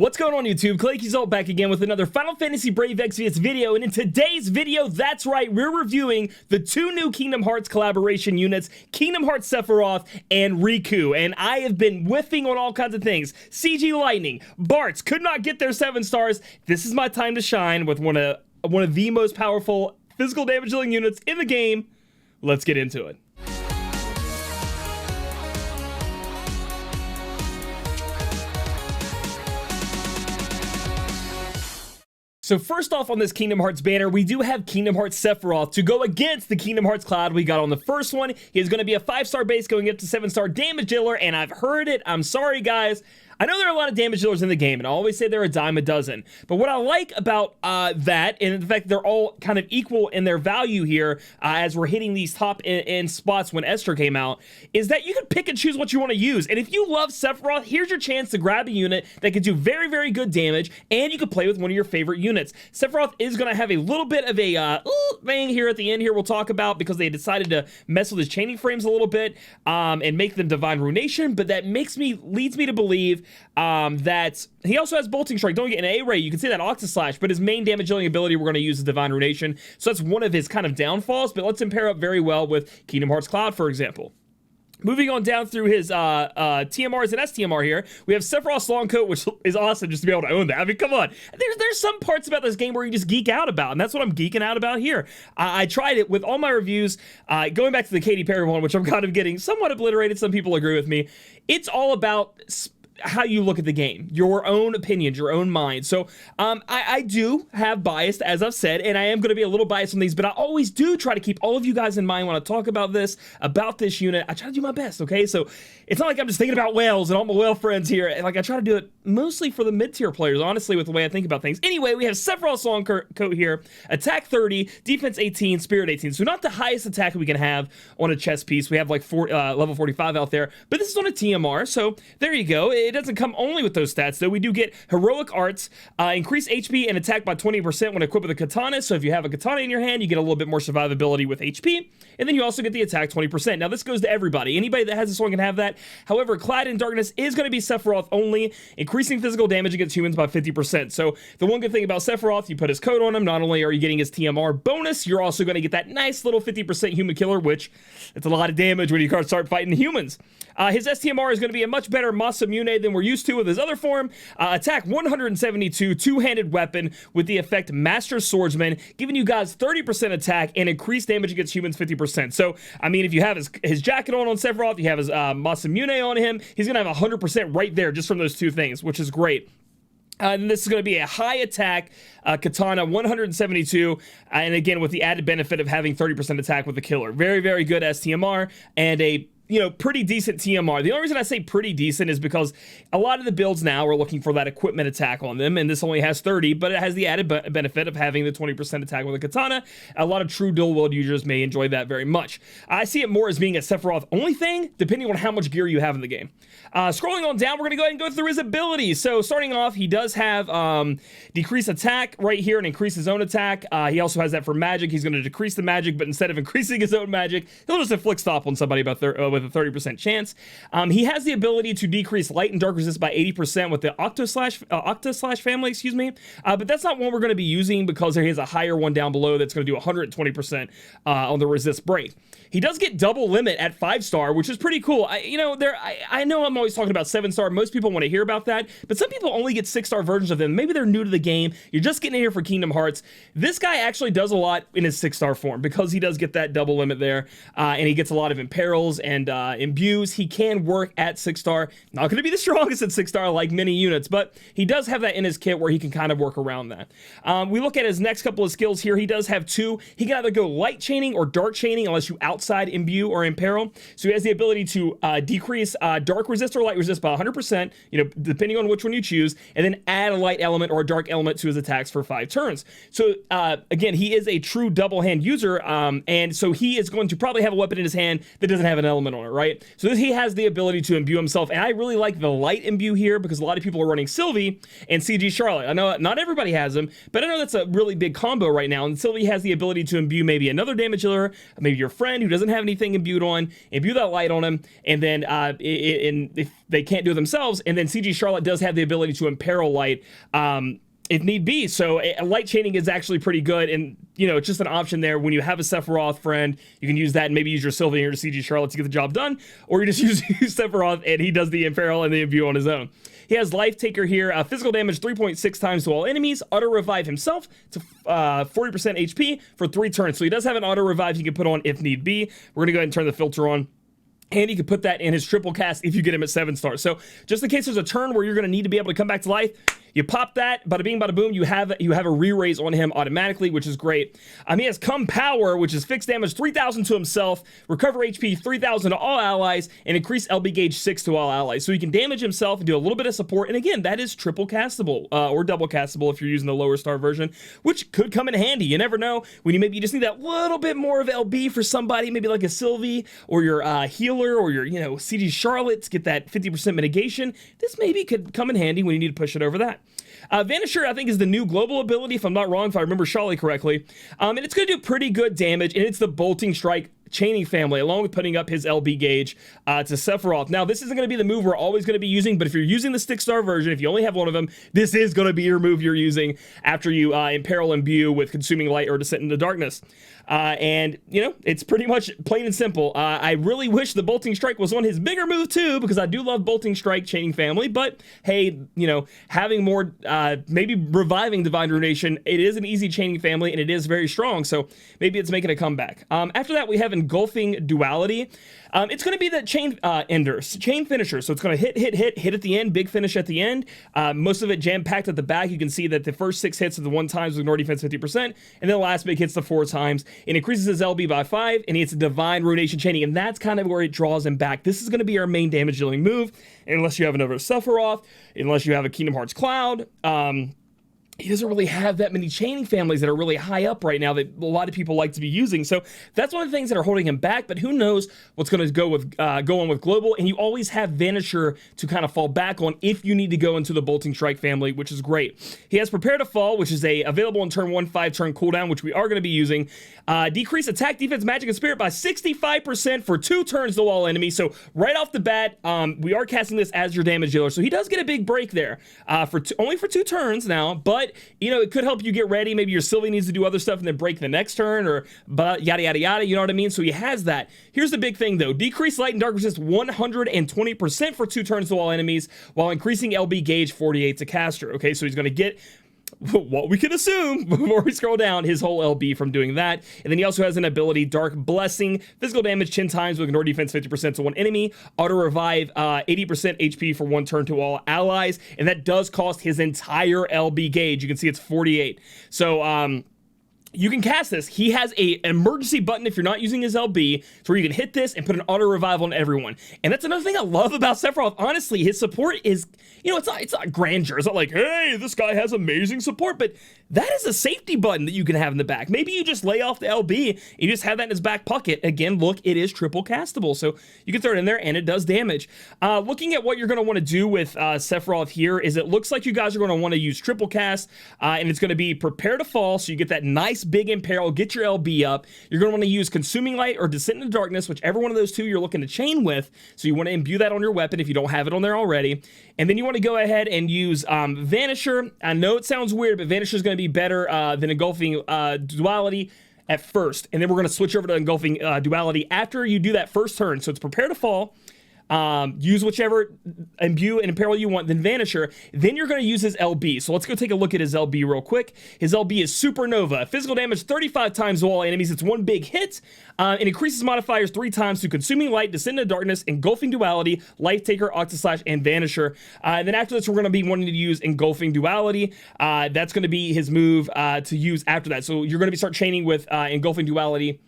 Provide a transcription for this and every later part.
What's going on YouTube? Claic Yuzolt back again with another Final Fantasy Brave Exvius video, and in today's video, that's right, we're reviewing the two new Kingdom Hearts collaboration units, Kingdom Hearts Sephiroth and Riku, and I have been whiffing on all kinds of things. CG Lightning, Bartz could not get their 7 stars. This is my time to shine with one of the most powerful physical damage dealing units in the game. Let's get into it. So first off on this Kingdom Hearts banner, we do have Kingdom Hearts Sephiroth to go against the Kingdom Hearts Cloud we got on the first one. He is going to be a 5-star base going up to 7-star damage dealer, and I've heard it. I'm sorry, guys. I know there are a lot of damage dealers in the game, and I always say they're a dime a dozen. But what I like about that, and in fact, they're all kind of equal in their value here as we're hitting these top end spots when Esther came out, is that you can pick and choose what you want to use. And if you love Sephiroth, here's your chance to grab a unit that can do very, very good damage, and you can play with one of your favorite units. Sephiroth is going to have a little bit of a thing here at the end here we'll talk about, because they decided to mess with his chaining frames a little bit and make them Divine Ruination, but that leads me to believe that he also has Bolting Strike. Don't get an A-Ray. You can see that Octaslash, but his main damage dealing ability we're going to use is Divine Ruination. So that's one of his kind of downfalls, but lets him pair up very well with Kingdom Hearts Cloud, for example. Moving on down through his TMRs and STMR here, we have Sephiroth's long coat, which is awesome just to be able to own that. I mean, come on. There's some parts about this game where you just geek out about, and that's what I'm geeking out about here. I tried it with all my reviews, going back to the Katy Perry one, which I'm kind of getting somewhat obliterated. Some people agree with me. It's all about how you look at the game, your own opinions, your own mind. So I do have bias, as I've said, and I am going to be a little biased on these, but I always do try to keep all of you guys in mind when I talk about this unit. I try to do my best, okay? So it's not like I'm just thinking about whales and all my whale friends here. And like, I try to do it mostly for the mid-tier players, honestly, with the way I think about things. Anyway, we have Sephiroth's long coat here, attack 30, defense 18, spirit 18. So not the highest attack we can have on a chess piece. We have like level 45 out there, but this is on a TMR, so there you go. It doesn't come only with those stats, though. We do get heroic arts, increase HP and attack by 20% when equipped with a katana. So if you have a katana in your hand, you get a little bit more survivability with HP, and then you also get the attack 20%. Now this goes to everybody. Anybody that has this one can have that. However, Clad in Darkness is going to be Sephiroth only, increasing physical damage against humans by 50%. So the one good thing about Sephiroth, you put his coat on him, not only are you getting his TMR bonus, you're also going to get that nice little 50% human killer, which it's a lot of damage when you start fighting humans. His STMR is going to be a much better Masamune than we're used to with his other form. Attack 172, two-handed weapon with the effect Master Swordsman, giving you guys 30% attack and increased damage against humans 50%. So, I mean, if you have his jacket on Sephiroth, you have his Masamune on him, he's going to have 100% right there just from those two things, which is great. And this is going to be a high attack katana, 172, and again, with the added benefit of having 30% attack with the killer. Very, very good STMR, and a pretty decent TMR. The only reason I say pretty decent is because a lot of the builds now are looking for that equipment attack on them, and this only has 30, but it has the added benefit of having the 20% attack with a katana. A lot of true dual-wield users may enjoy that very much. I see it more as being a Sephiroth only thing, depending on how much gear you have in the game. Scrolling on down, we're going to go ahead and go through his abilities. So starting off, he does have decrease attack right here and increase his own attack. He also has that for magic. He's going to decrease the magic, but instead of increasing his own magic, he'll just inflict stop on somebody with a 30% chance. He has the ability to decrease light and dark resist by 80% with the Octaslash family, excuse me. But that's not one we're going to be using because there is a higher one down below that's going to do 120% on the resist break. He does get double limit at 5-star, which is pretty cool. I know I'm always talking about 7-star. Most people want to hear about that, but some people only get 6-star versions of them. Maybe they're new to the game. You're just getting in here for Kingdom Hearts. This guy actually does a lot in his 6-star form because he does get that double limit there, and he gets a lot of imperils and imbues. He can work at 6-star. Not going to be the strongest at 6-star like many units, but he does have that in his kit where he can kind of work around that. We look at his next couple of skills here. He does have 2. He can either go light chaining or dark chaining unless you outside imbue or imperil. So he has the ability to decrease dark resist or light resist by 100%, depending on which one you choose, and then add a light element or a dark element to his attacks for 5 turns. So again, he is a true double hand user, and so he is going to probably have a weapon in his hand that doesn't have an element empowerment on it, right? So this, he has the ability to imbue himself, and I really like the light imbue here because a lot of people are running Sylvie and CG Charlotte. I know not everybody has them, but I know that's a really big combo right now, and Sylvie has the ability to imbue maybe another damage dealer, maybe your friend who doesn't have anything imbued on, imbue that light on him, and then if they can't do it themselves, and then CG Charlotte does have the ability to imperil light, if need be. So light chaining is actually pretty good, and you know, it's just an option there. When you have a Sephiroth friend, you can use that and maybe use your Sylvie or CG Charlotte to get the job done, or you just use Sephiroth and he does the imperil and the imbue on his own. He has Life Taker here, physical damage 3.6 times to all enemies, auto revive himself to 40% HP for 3 turns. So he does have an auto revive he can put on if need be. We're gonna go ahead and turn the filter on. And he can put that in his triple cast if you get him at 7 stars. So just in case there's a turn where you're going to need to be able to come back to life, you pop that, bada bing, bada boom, you have a re-raise on him automatically, which is great. He has Come Power, which is fixed damage 3,000 to himself, recover HP 3,000 to all allies, and increase LB gauge 6 to all allies. So he can damage himself and do a little bit of support. And again, that is triple castable or double castable if you're using the lower star version, which could come in handy. You never know when you just need that little bit more of LB for somebody, maybe like a Sylvie or your healer or your, CG Charlotte to get that 50% mitigation. This maybe could come in handy when you need to push it over that. Vanisher, I think, is the new global ability, if I'm not wrong, if I remember Charlie correctly. And it's going to do pretty good damage, and it's the Bolting Strike chaining family, along with putting up his LB gauge to Sephiroth. Now, this isn't going to be the move we're always going to be using, but if you're using the stick star version, if you only have one of them, this is going to be your move you're using after you imperil imbue with Consuming Light or Descent into Darkness. And, it's pretty much plain and simple. I really wish the Bolting Strike was on his bigger move too, because I do love Bolting Strike chaining family, but hey, having more, maybe reviving Divine Ruination, it is an easy chaining family and it is very strong, so maybe it's making a comeback. After that, we have Engulfing Duality. It's going to be the chain chain finisher. So it's going to hit at the end, big finish at the end. Most of it jam-packed at the back. You can see that the first 6 hits are the 1 times with ignore defense 50%, and then the last big hits the 4 times. It increases his LB by 5, and he hits a Divine Ruination chaining, and that's kind of where it draws him back. This is going to be our main damage dealing move, unless you have another Sephiroth, unless you have a Kingdom Hearts Cloud. He doesn't really have that many chaining families that are really high up right now that a lot of people like to be using. So that's one of the things that are holding him back, but who knows what's going to go on with Global. And you always have Vanisher to kind of fall back on if you need to go into the Bolting Strike family, which is great. He has Prepare to Fall, which is available in turn 1, 5-turn cooldown, which we are going to be using. Decrease attack, defense, magic, and spirit by 65% for 2 turns to all enemies. So right off the bat, we are casting this as your damage dealer. So he does get a big break there only for 2 turns now, but it could help you get ready. Maybe your Sylvie needs to do other stuff and then break the next turn, or yada yada yada, you know what I mean? So he has that. Here's the big thing though: decrease light and dark resist 120% for 2 turns to all enemies, while increasing LB gauge 48 to caster. Okay, so he's going to get what we can assume before we scroll down, his whole LB from doing that. And then he also has an ability, Dark Blessing, physical damage 10 times with ignore defense 50% to 1 enemy, auto revive 80% HP for 1 turn to all allies, and that does cost his entire LB gauge. You can see it's 48. So you can cast this. He has an emergency button if you're not using his LB, so where you can hit this and put an auto revive on everyone. And that's another thing I love about Sephiroth. Honestly, his support is, it's not grandeur. It's not like, hey, this guy has amazing support, but that is a safety button that you can have in the back. Maybe you just lay off the LB and you just have that in his back pocket. Again, look, it is triple castable, so you can throw it in there and it does damage. Looking at what you're going to want to do with Sephiroth here is it looks like you guys are going to want to use triple cast, and it's going to be Prepare to Fall, so you get that nice big imperil, get your LB up. You're going to want to use Consuming Light or Descent into Darkness, whichever one of those two you're looking to chain with, so you want to imbue that on your weapon if you don't have it on there already. And then you want to go ahead and use Vanisher. I know it sounds weird, but Vanisher is going to be better than Engulfing Duality at first, and then we're going to switch over to Engulfing Duality after you do that first turn. So it's Prepare to Fall, use whichever imbue and imperil you want, then Vanisher. Then you're going to use his LB. So let's go take a look at his LB real quick. His LB is Supernova. Physical damage 35 times to all enemies. It's 1 big hit. It increases modifiers 3 times to Consuming Light, Descent into Darkness, Engulfing Duality, Life Taker, Octaslash, and Vanisher. Then after this, we're going to be wanting to use Engulfing Duality. That's going to be his move to use after that. So you're going to start chaining with Engulfing Duality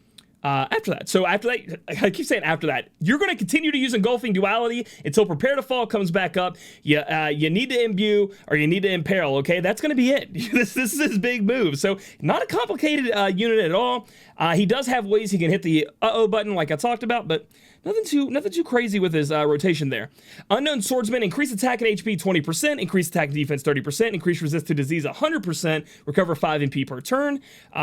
after that. So after that, I keep saying after that, you're going to continue to use Engulfing Duality until Prepare to Fall comes back up. You need to imbue or you need to imperil, okay? That's going to be it. This is his big move. So not a complicated unit at all. He does have ways he can hit the uh-oh button like I talked about, but nothing too crazy with his rotation there. Unknown Swordsman, increase attack and HP 20%, increase attack and defense 30%, increase resist to disease 100%, recover 5 MP per turn.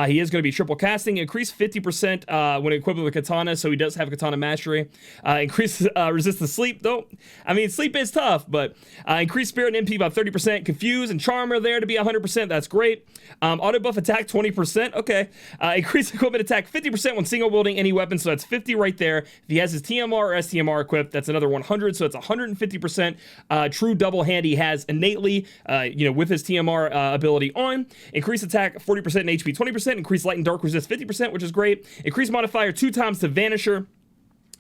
He is going to be triple casting, increase 50% when equipped with a katana, so he does have katana mastery. Increase resist to sleep, though. I mean, sleep is tough, but increase spirit and MP by 30%. Confuse and charm are there to be 100%. That's great. Auto buff attack 20%. Okay. Increase equipment attack 50% when single wielding any weapon, so that's 50 right there. If he has his TMR or STMR equipped, that's another 100, so it's 150% true double hand he has innately, with his TMR ability on. Increase attack 40% and HP 20%, increase light and dark resist 50%, which is great. Increase modifier 2 times to Vanisher.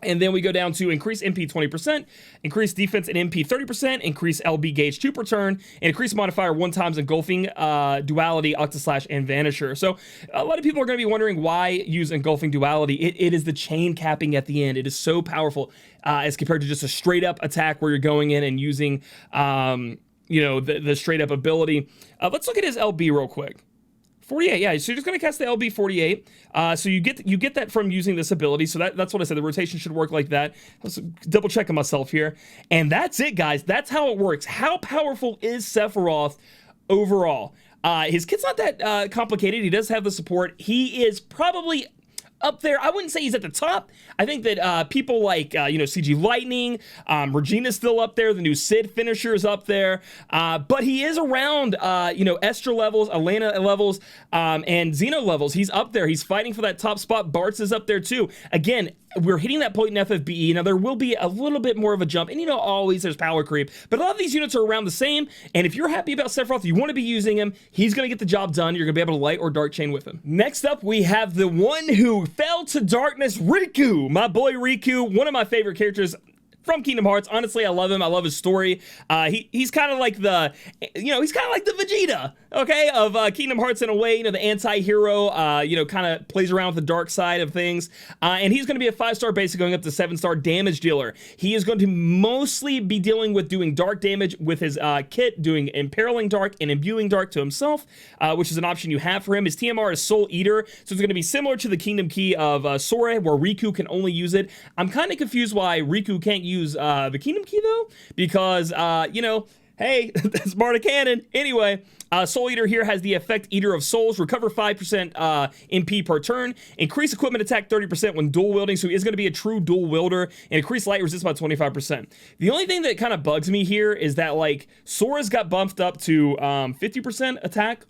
And then we go down to increase MP 20%, increase defense and MP 30%, increase LB gauge 2 per turn, and increase modifier 1 times Engulfing, Duality, Octaslash, and Vanisher. So a lot of people are going to be wondering why use Engulfing Duality. It is the chain capping at the end. It is so powerful as compared to just a straight up attack where you're going in and using, the straight up ability. Let's look at his LB real quick. 48, yeah, so you're just going to cast the LB 48. So you get that from using this ability. So that's what I said. The rotation should work like that. Let's double checking myself here. And that's it, guys. That's how it works. How powerful is Sephiroth overall? His kit's not that complicated. He does have the support. He is probably up there. I wouldn't say he's at the top. I think that people like, CG Lightning, Regina's still up there. The new Sid finisher is up there. But he is around, Esther levels, Elena levels, and Xeno levels. He's up there. He's fighting for that top spot. Bartz is up there too. Again, we're hitting that point in FFBE. Now, there will be a little bit more of a jump. And, always there's power creep. But a lot of these units are around the same. And if you're happy about Sephiroth, you want to be using him, he's going to get the job done. You're going to be able to light or dark chain with him. Next up, we have the one who fell to darkness, Riku. My boy Riku, one of my favorite characters from Kingdom Hearts. Honestly, I love him. I love his story. He's kind of like the, he's kind of like the Vegeta, okay, of Kingdom Hearts in a way. The anti-hero, kind of plays around with the dark side of things. And he's going to be a 5-star basic going up to 7-star damage dealer. He is going to mostly be dealing with doing dark damage with his kit, doing imperiling dark and imbuing dark to himself, which is an option you have for him. His TMR is Soul Eater, so it's going to be similar to the Kingdom Key of Sora, where Riku can only use it. I'm kind of confused why Riku can't use the Kingdom Key though, because hey, that's part of canon. Anyway, Soul Eater here has the effect Eater of Souls, recover 5% MP per turn, increase equipment attack 30% when dual wielding, so he is going to be a true dual wielder, and increase light resist by 25%. The only thing that kind of bugs me here is that, Sora's got bumped up to 50% attack,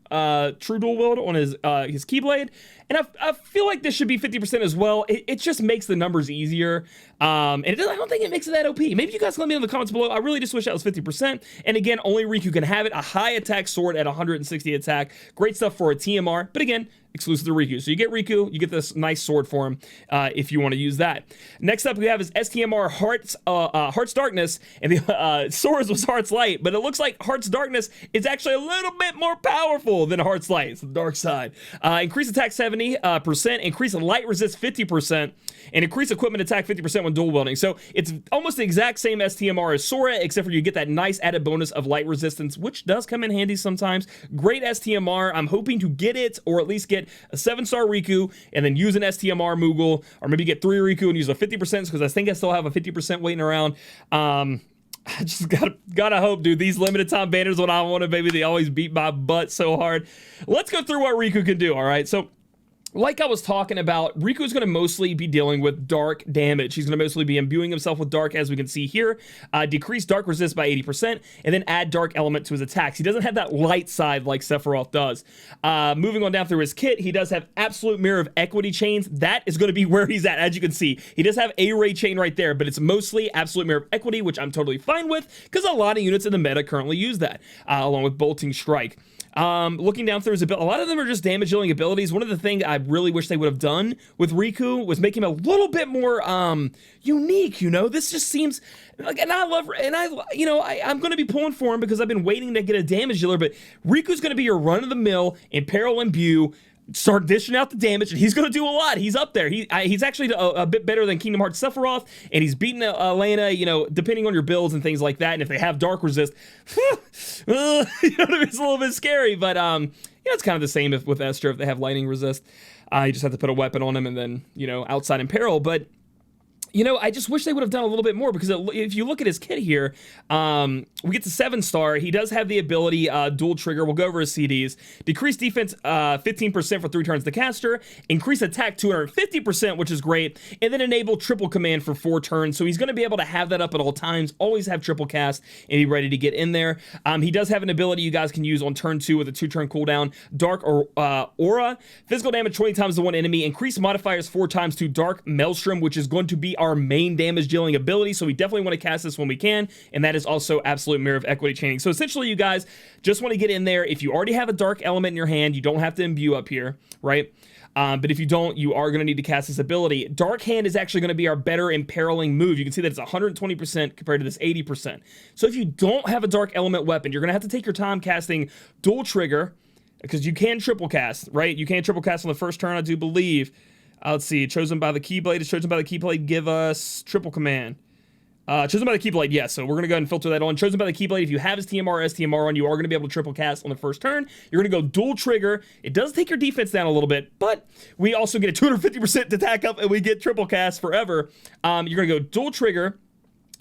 true dual wield on his Keyblade, and I feel like this should be 50% as well. It just makes the numbers easier, and I don't think it makes it that OP. Maybe you guys can let me know in the comments below. I really just wish that was 50%, and again, only Riku can have it. A high attack sword at 160 attack. Great stuff for a TMR, but again, exclusive to Riku. So you get Riku, you get this nice sword for him if you want to use that. Next up, we have his STMR Heart's Darkness, and the Sora's was Heart's Light, but it looks like Heart's Darkness is actually a little bit more powerful than Heart's Light. It's the dark side. Increase attack 70%, increase light resist 50%, and increase equipment attack 50% when dual wielding. So it's almost the exact same STMR as Sora, except for you get that nice added bonus of light resistance, which does come in handy sometimes. Great STMR. I'm hoping to get it, or at least get a 7-star Riku, and then use an STMR Moogle, or maybe get 3 Riku and use a 50%, because I think I still have a 50% waiting around. I just gotta hope, dude. These limited time banners, when I want it, baby, they always beat my butt so hard. Let's go through what Riku can do, all right? So, like I was talking about, Riku is going to mostly be dealing with dark damage. He's going to mostly be imbuing himself with dark, as we can see here. Decrease dark resist by 80%, and then add dark element to his attacks. He doesn't have that light side like Sephiroth does. Moving on down through his kit, he does have absolute mirror of equity chains. That is going to be where he's at, as you can see. He does have a ray chain right there, but it's mostly absolute mirror of equity, which I'm totally fine with, because a lot of units in the meta currently use that, along with bolting strike. Looking down through his ability, a lot of them are just damage dealing abilities. One of the things I really wish they would have done with Riku was make him a little bit more unique. This just seems like, and I'm going to be pulling for him because I've been waiting to get a damage dealer. But Riku's going to be your run of the mill Imperil Imbue start dishing out the damage, and he's going to do a lot. He's up there. He's actually a bit better than Kingdom Hearts Sephiroth, and he's beating Elena, you know, depending on your builds and things like that. And if they have dark resist, you know, it's a little bit scary, but you know, it's kind of the same with Esther if they have lightning resist. You just have to put a weapon on him and then, you know, outside in peril. But you know, I just wish they would have done a little bit more, because if you look at his kit here, we get to 7-star. He does have the ability dual trigger. We'll go over his CDs. Decrease defense 15% for 3 turns to caster. Increase attack 250%, which is great. And then enable triple command for 4 turns. So he's going to be able to have that up at all times. Always have triple cast and be ready to get in there. He does have an ability you guys can use on turn 2 with a 2-turn cooldown. Dark Aura. Physical damage 20 times to one enemy. Increase modifiers 4 times to Dark Maelstrom, which is going to be our main damage dealing ability, so we definitely want to cast this when we can, and that is also absolute Mirror of Equity chaining. So essentially, you guys just want to get in there. If you already have a dark element in your hand, you don't have to imbue up here, right? But if you don't, you are going to need to cast this ability. Dark Hand is actually going to be our better imperiling move. You can see that it's 120% compared to this 80%. So if you don't have a dark element weapon, you're going to have to take your time casting dual trigger, because you can triple cast, right? You can triple cast on the first turn, I do believe. Let's see, chosen by the Keyblade. Is chosen by the Keyblade give us triple command? Chosen by the Keyblade, yes. So we're going to go ahead and filter that on. Chosen by the Keyblade, if you have his TMR or STMR on, you are going to be able to triple cast on the first turn. You're going to go dual trigger. It does take your defense down a little bit, but we also get a 250% attack up, and we get triple cast forever. You're going to go dual trigger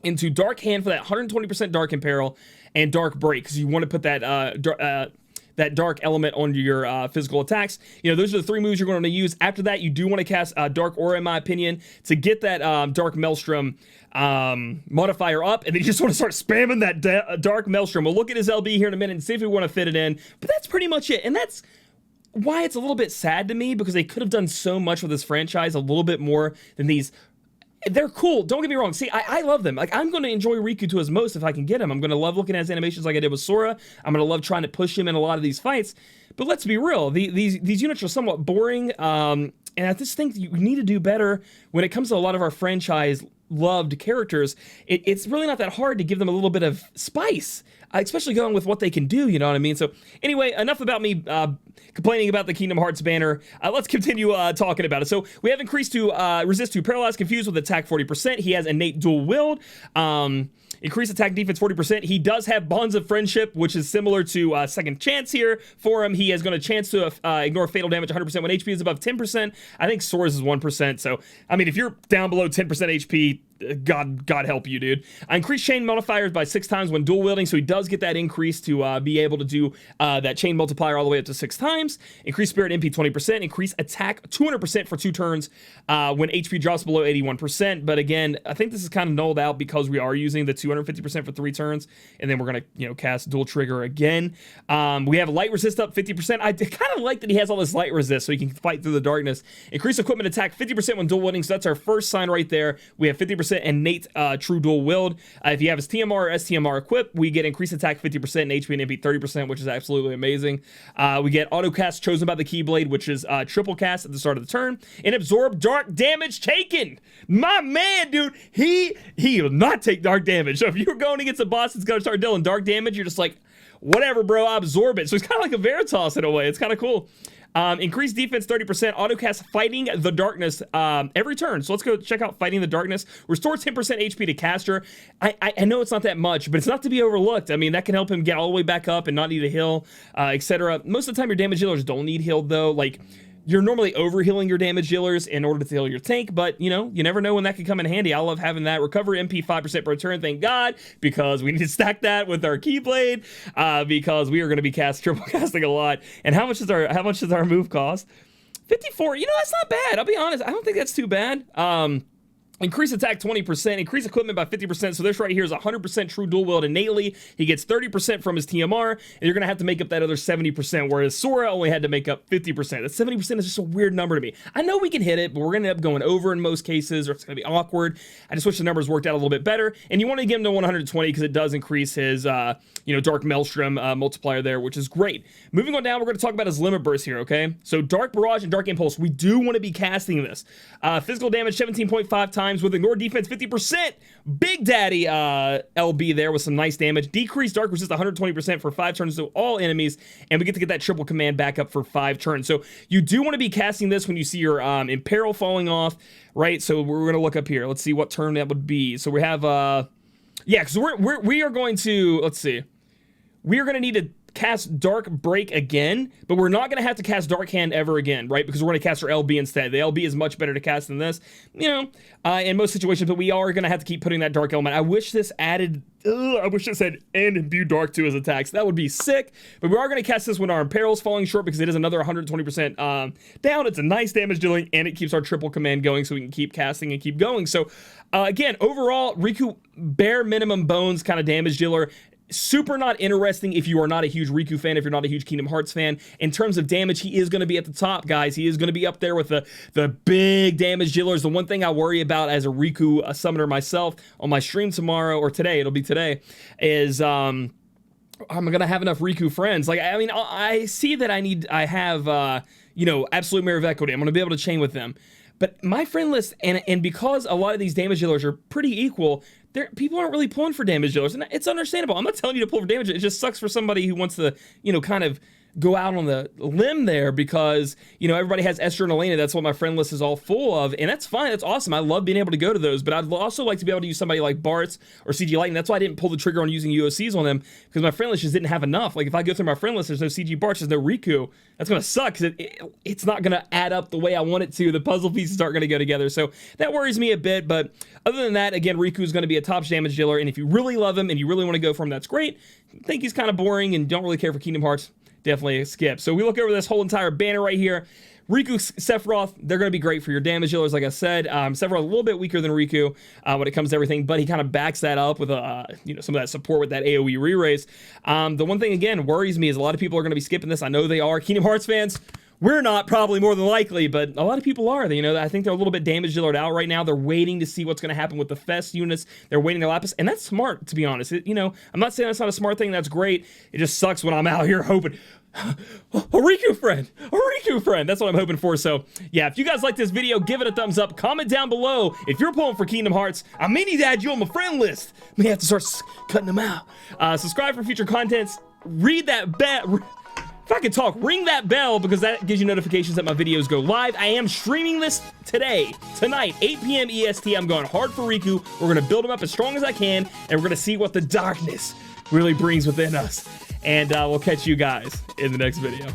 into Dark Hand for that 120% Dark Imperil and Dark Break, because you want to put that dark element onto your physical attacks. You know, those are the 3 moves you're going to use. After that, you do want to cast Dark Aura, in my opinion, to get that Dark Maelstrom modifier up, and then you just want to start spamming that Dark Maelstrom. We'll look at his LB here in a minute and see if we want to fit it in, but that's pretty much it. And that's why it's a little bit sad to me, because they could have done so much with this franchise, a little bit more than these. They're cool, don't get me wrong. See, I love them. Like, I'm going to enjoy Riku to his most if I can get him. I'm going to love looking at his animations like I did with Sora. I'm going to love trying to push him in a lot of these fights. But let's be real, these units are somewhat boring, and I just think you need to do better when it comes to a lot of our franchise-loved characters. It's really not that hard to give them a little bit of spice, especially going with what they can do, you know what I mean? So anyway, enough about me complaining about the Kingdom Hearts banner. Let's continue talking about it. So we have increased to resist to paralyze, confuse with attack 40%. He has innate dual wield. Increased attack defense 40%. He does have Bonds of Friendship, which is similar to Second Chance here for him. He has got a chance to ignore fatal damage 100% when HP is above 10%. I think Sora's is 1%. So, I mean, if you're down below 10% HP, God help you, dude. Increased chain modifiers by 6 times when dual wielding, so he does get that increase to be able to do that chain multiplier all the way up to 6 times. Increased spirit MP 20%. Increased attack 200% for 2 turns when HP drops below 81%. But again, I think this is kind of nulled out because we are using the 250% for 3 turns, and then we're gonna, you know, cast dual trigger again. We have light resist up 50%. I kind of like that he has all this light resist, so he can fight through the darkness. Increased equipment attack 50% when dual wielding, so that's our first sign right there. We have 50% innate true dual wield. If you have his TMR or STMR equipped, we get increased attack 50% and HP and MP 30%, which is absolutely amazing. We get auto cast chosen by the Keyblade, which is triple cast at the start of the turn, and absorb dark damage taken. My man, dude, he will not take dark damage. So if you're going against a boss that's going to start dealing dark damage, you're just like, whatever, bro, I absorb it. So it's kind of like a Veritas in a way. It's kind of cool. Increased defense 30%, autocast Fighting the Darkness every turn. So let's go check out Fighting the Darkness. Restore 10% HP to caster. I know it's not that much, but it's not to be overlooked. I mean, that can help him get all the way back up and not need a heal, etc. Most of the time, your damage dealers don't need healed, though. Like, you're normally over-healing your damage dealers in order to heal your tank, but, you know, you never know when that could come in handy. I love having that. Recover MP 5% per turn, thank God, because we need to stack that with our Keyblade, because we are going to be triple casting a lot. And how much does our move cost? 54. You know, that's not bad. I'll be honest. I don't think that's too bad. Increase attack 20%, increase equipment by 50%. So this right here is 100% true dual wield innately. He gets 30% from his TMR, and you're going to have to make up that other 70%, whereas Sora only had to make up 50%. That 70% is just a weird number to me. I know we can hit it, but we're going to end up going over in most cases, or it's going to be awkward. I just wish the numbers worked out a little bit better. And you want to get him to 120 because it does increase his, Dark Maelstrom multiplier there, which is great. Moving on down, we're going to talk about his limit burst here, okay? So Dark Barrage and Dark Impulse, we do want to be casting this. Physical damage 17.5 times. times with ignore defense 50%. Big Daddy LB there with some nice damage. Decrease dark resist 120% for 5 turns to all enemies, and we get to get that triple command back up for 5 turns. So you do want to be casting this when you see your Imperil falling off, right? So we're going to look up here. Let's see what turn that would be. So we have, yeah, because we are going to, let's see. We are going to need to cast Dark Break again, but we're not going to have to cast Dark Hand ever again, right? Because we're going to cast our LB instead. The LB is much better to cast than this, you know, in most situations, but we are going to have to keep putting that Dark Element. I wish this added, I wish this had and imbue Dark to his attacks. That would be sick, but we are going to cast this when our Imperil's falling short because it is another 120% down. It's a nice damage dealing, and it keeps our triple command going so we can keep casting and keep going. So, again, overall, Riku, bare minimum bones kind of damage dealer. Super not interesting if you are not a huge Riku fan, if you're not a huge Kingdom Hearts fan. In terms of damage, he is going to be at the top, guys. He is going to be up there with the big damage dealers. The one thing I worry about as a Riku summoner myself on my stream tomorrow, or today, it'll be today, is I'm going to have enough Riku friends. Like, I mean, I see that I have, you know, Absolute Mirror of Equity. I'm going to be able to chain with them. But my friend list, and because a lot of these damage dealers are pretty equal, people aren't really pulling for damage dealers, and it's understandable. I'm not telling you to pull for damage. It just sucks for somebody who wants to, you know, kind of go out on the limb there because, you know, everybody has Esther and Elena. That's what my friend list is all full of, and that's fine. That's awesome. I love being able to go to those, but I'd also like to be able to use somebody like Bart's or CG Lightning. That's why I didn't pull the trigger on using UOCs on them, because my friend list just didn't have enough. Like, if I go through my friend list, there's no CG Bart's, there's no Riku. That's going to suck because it's not going to add up the way I want it to. The puzzle pieces aren't going to go together, so that worries me a bit, but other than that, again, Riku is going to be a top damage dealer, and if you really love him and you really want to go for him, that's great. I think he's kind of boring and don't really care for Kingdom Hearts, definitely a skip. So we look over this whole entire banner right here. Riku, Sephiroth, they're going to be great for your damage dealers, like I said. Sephiroth a little bit weaker than Riku when it comes to everything, but he kind of backs that up with you know, some of that support with that AoE re-raise. The one thing, again, worries me is a lot of people are going to be skipping this. I know they are. Kingdom Hearts fans, we're not, probably more than likely, but a lot of people are. You know, I think they're a little bit damage dealered out right now. They're waiting to see what's going to happen with the Fest units. They're waiting their Lapis, and that's smart, to be honest. You know, I'm not saying that's not a smart thing. That's great. It just sucks when I'm out here hoping, a Riku friend, a Riku friend. That's what I'm hoping for. So, yeah, if you guys like this video, give it a thumbs up. Comment down below if you're pulling for Kingdom Hearts. I may need to add you on my friend list. May have to start cutting them out. Subscribe for future contents. Read that bell. If I could talk, ring that bell, because that gives you notifications that my videos go live. I am streaming this tonight, 8 p.m. EST. I'm going hard for Riku. We're going to build him up as strong as I can, and we're going to see what the darkness really brings within us. And we'll catch you guys in the next video.